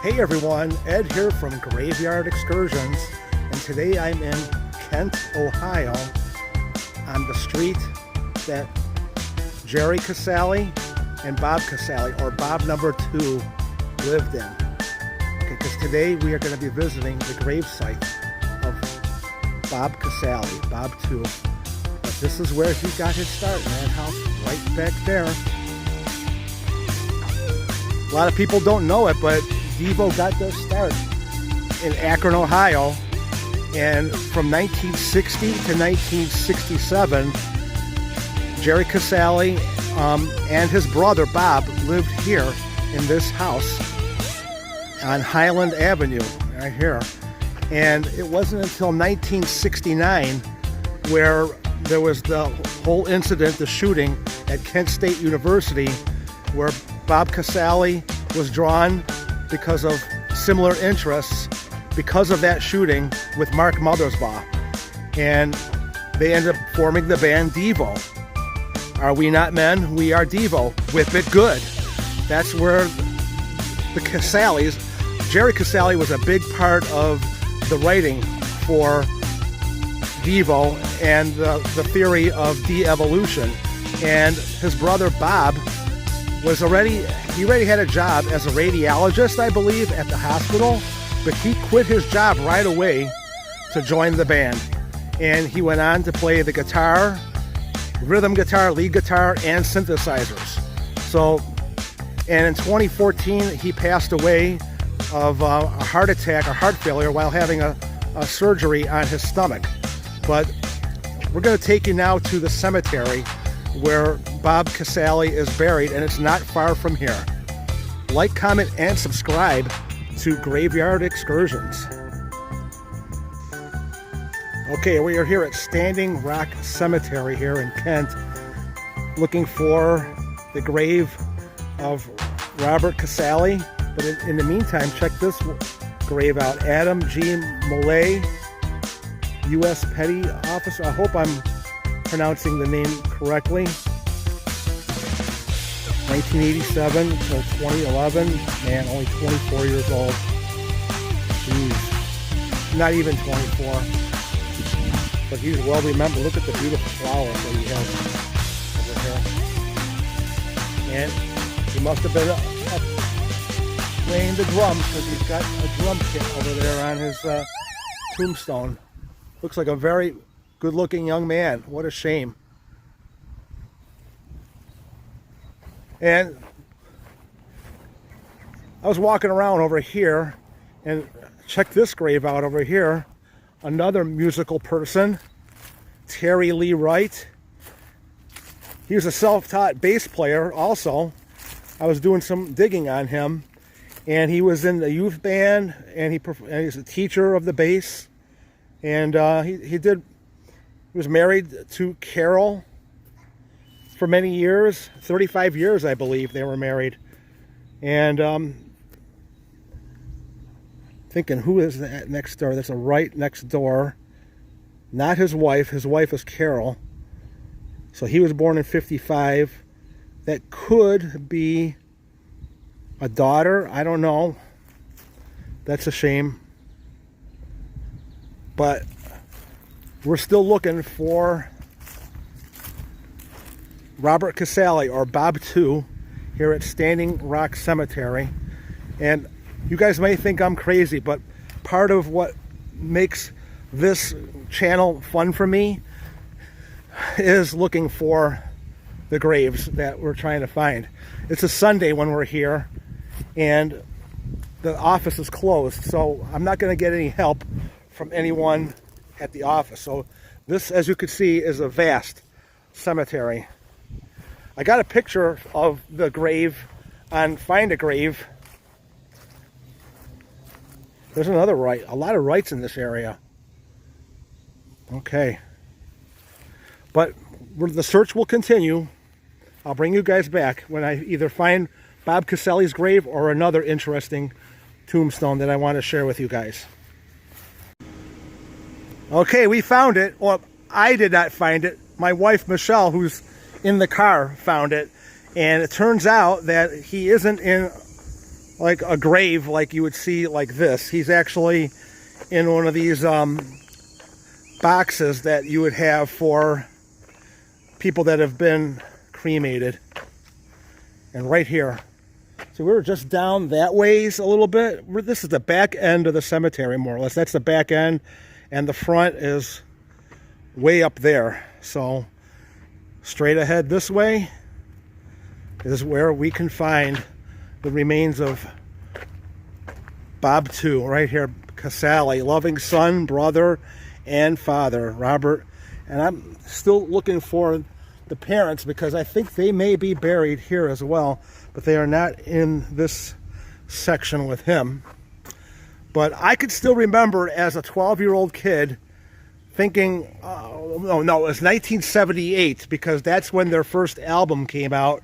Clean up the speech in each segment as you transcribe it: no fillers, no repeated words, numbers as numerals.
Hey everyone, Ed here from Graveyard Excursions, and today I'm in Kent, Ohio, on the street that Jerry Casale and Bob Casale, or Bob number 2, lived in. Okay, because today we are going to be visiting the gravesite of Bob Casale, Bob2. But this is where he got his start, in that house right back there. A lot of people don't know it, but Devo got their start in Akron, Ohio, and from 1960 to 1967, Jerry Casale and his brother Bob lived here in this house on Highland Avenue, right here. And it wasn't until 1969 where there was the whole incident, the shooting at Kent State University, where Bob Casale was drawn because of similar interests because of that shooting with Mark Mothersbaugh. And they ended up forming the band Devo. Are we not men? We are Devo. Whip it good. That's where the Casales, Jerry Casale was a big part of the writing for Devo and the theory of de-evolution. And his brother Bob was already had a job as a radiologist, I believe, at the hospital, but he quit his job right away to join the band. And he went on to play the guitar, rhythm guitar, lead guitar, and synthesizers. So, and in 2014, he passed away of a heart attack or heart failure while having a surgery on his stomach. But we're going to take you now to the cemetery where Bob Casale is buried, and it's not far from here. Like, comment, and subscribe to Graveyard Excursions. Okay, we are here at Standing Rock Cemetery here in Kent, looking for the grave of Robert Casale. But in the meantime, check this grave out. Adam G. Molay, U.S. Petty Officer. I hope I'm pronouncing the name correctly. 1987 to 2011. Man, only 24 years old. Jeez. Not even 24. But he's well remembered. Look at the beautiful flowers that he has over here. And he must have been playing the drums, because he's got a drum kit over there on his tombstone. Looks like a very good-looking young man. What a shame. And I was walking around over here, and check this grave out over here. Another musical person, Terry Lee Wright. He was a self-taught bass player also. I was doing some digging on him, and he was in the youth band, and he's a teacher of the bass. And he was married to Carol for many years, 35 years, I believe they were married. And thinking, who is that next door? That's a right next door. Not his wife. His wife is Carol. So he was born in 55. That could be a daughter. I don't know. That's a shame. But we're still looking for Robert Casale, or Bob2, here at Standing Rock Cemetery. And you guys may think I'm crazy, but part of what makes this channel fun for me is looking for the graves that we're trying to find. It's a Sunday when we're here, and the office is closed, so I'm not going to get any help from anyone at the office. So this, as you can see, is a vast cemetery. I got a picture of the grave on Find a Grave. There's another Wright. A lot of Wrights in this area. Okay. But the search will continue. I'll bring you guys back when I either find Bob Casale's grave or another interesting tombstone that I want to share with you guys. Okay, we found it. Well, I did not find it. My wife, Michelle, who's in the car, found it. And it turns out that he isn't in like a grave like you would see like this. He's actually in one of these boxes that you would have for people that have been cremated. And right here. So we were just down that ways a little bit. This is the back end of the cemetery, more or less. That's the back end, and the front is way up there. So straight ahead this way is where we can find the remains of Bob2, right here, Casale, loving son, brother, and father, Robert. And I'm still looking for the parents because I think they may be buried here as well, but they are not in this section with him. But I could still remember as a 12-year-old kid thinking, oh, no, it was 1978 because that's when their first album came out,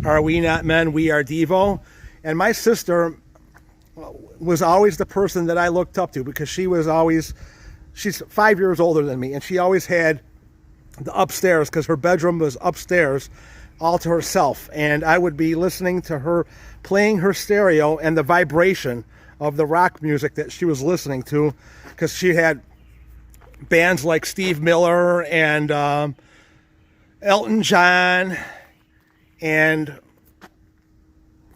Are We Not Men, We Are Devo. And my sister was always the person that I looked up to because she's 5 years older than me, and she always had the upstairs because her bedroom was upstairs all to herself, and I would be listening to her playing her stereo and the vibration of the rock music that she was listening to because she had bands like Steve Miller and Elton John and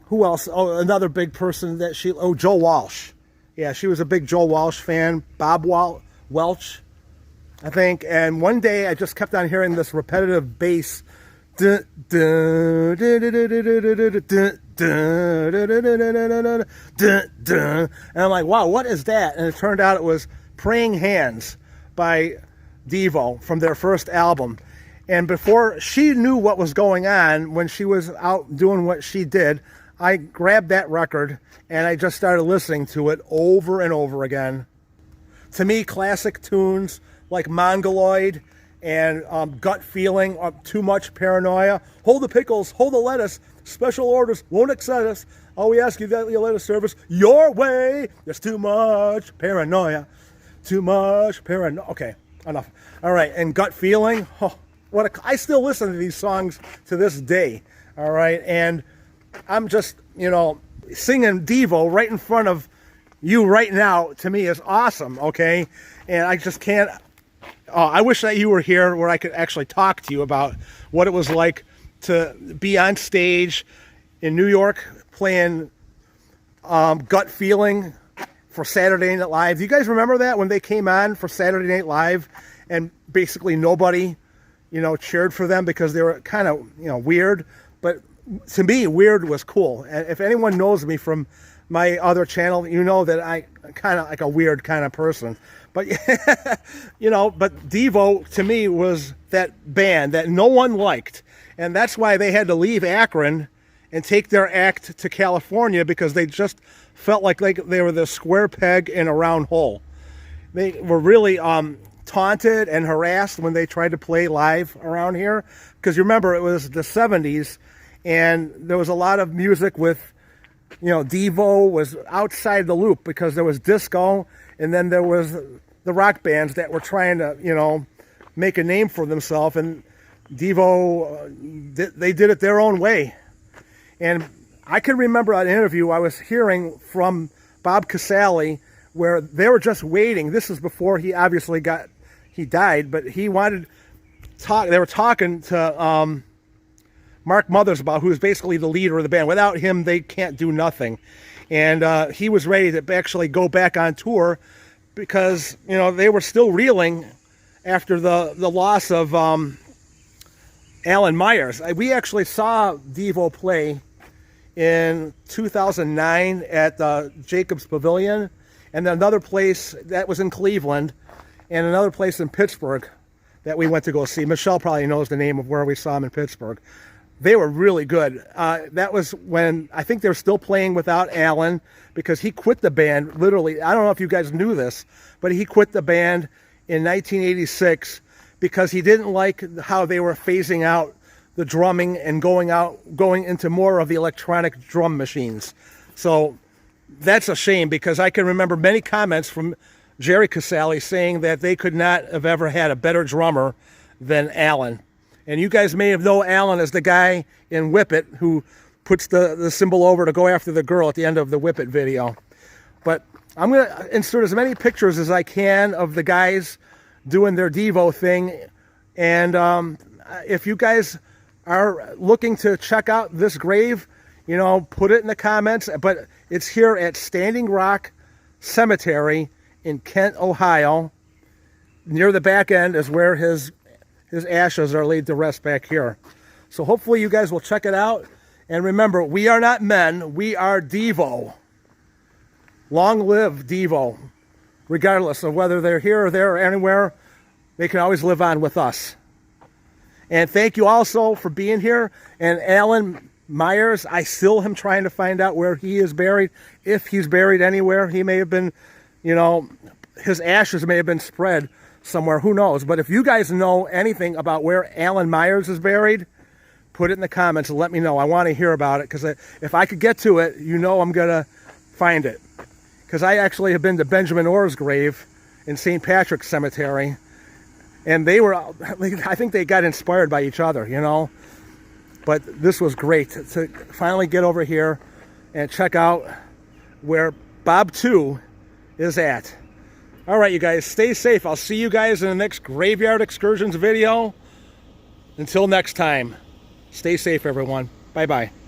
who else? Oh, another big person that Joe Walsh. Yeah, she was a big Joe Walsh fan. Bob Welch, I think. And one day I just kept on hearing this repetitive bass. And I'm like, wow, what is that? And it turned out it was Praying Hands by Devo from their first album. And before she knew what was going on, when she was out doing what she did, I grabbed that record and I just started listening to it over and over again. To me, classic tunes like Mongoloid and Gut Feeling, Too Much Paranoia, Hold the Pickles, Hold the Lettuce, Special Orders, Won't Excite Us, All We Ask You That You Let Us Service, Your Way, There's Too Much Paranoia, Too Much Paranoia. Okay, enough. All right, and Gut Feeling, I still listen to these songs to this day, all right? And I'm just, singing Devo right in front of you right now, to me, is awesome, okay? And I just can't, I wish that you were here where I could actually talk to you about what it was like to be on stage in New York playing Gut Feeling for Saturday Night Live. Do you guys remember that when they came on for Saturday Night Live and basically nobody cheered for them because they were kind of, weird. But to me, weird was cool. And if anyone knows me from my other channel, you know that I kind of like a weird kind of person. But, but Devo, to me, was that band that no one liked. And that's why they had to leave Akron and take their act to California because they just felt like they were the square peg in a round hole. They were really taunted and harassed when they tried to play live around here because you remember it was the 70s and there was a lot of music with Devo was outside the loop because there was disco and then there was the rock bands that were trying to make a name for themselves, and Devo they did it their own way. And I can remember an interview I was hearing from Bob Casale where they were just waiting. This is before he obviously died, but he wanted talk. They were talking to Mark Mothersbaugh, who is basically the leader of the band. Without him, they can't do nothing. And he was ready to actually go back on tour because they were still reeling after the loss of Alan Myers. We actually saw Devo play in 2009 at the Jacobs Pavilion, and another place that was in Cleveland, and another place in Pittsburgh that we went to go see. Michelle probably knows the name of where we saw them in Pittsburgh. They were really good. That was when I think they were still playing without Alan because he quit the band, literally. I don't know if you guys knew this, but he quit the band in 1986 because he didn't like how they were phasing out the drumming and going into more of the electronic drum machines. So that's a shame because I can remember many comments from Jerry Casale saying that they could not have ever had a better drummer than Alan. And you guys may have known Alan as the guy in Whip It who puts the symbol over to go after the girl at the end of the Whip It video. But I'm going to insert as many pictures as I can of the guys doing their Devo thing. And if you guys are looking to check out this grave, you know, put it in the comments. But it's here at Standing Rock Cemetery in Kent, Ohio. Near the back end is where his ashes are laid to rest back here. So hopefully you guys will check it out. And remember, we are not men, we are Devo. Long live Devo. Regardless of whether they're here or there or anywhere, they can always live on with us. And thank you also for being here. And Alan Myers, I still am trying to find out where he is buried. If he's buried anywhere, he may have been, you know, his ashes may have been spread somewhere, who knows. But if you guys know anything about where Alan Myers is buried, put it in the comments and let me know. I want to hear about it, because if I could get to it, you know I'm going to find it. Because I actually have been to Benjamin Orr's grave in St. Patrick's Cemetery, and they were, I think they got inspired by each other, you know. But this was great to finally get over here and check out where Bob2 is at. All right, you guys, stay safe. I'll see you guys in the next Graveyard Excursions video. Until next time, stay safe, everyone. Bye-bye.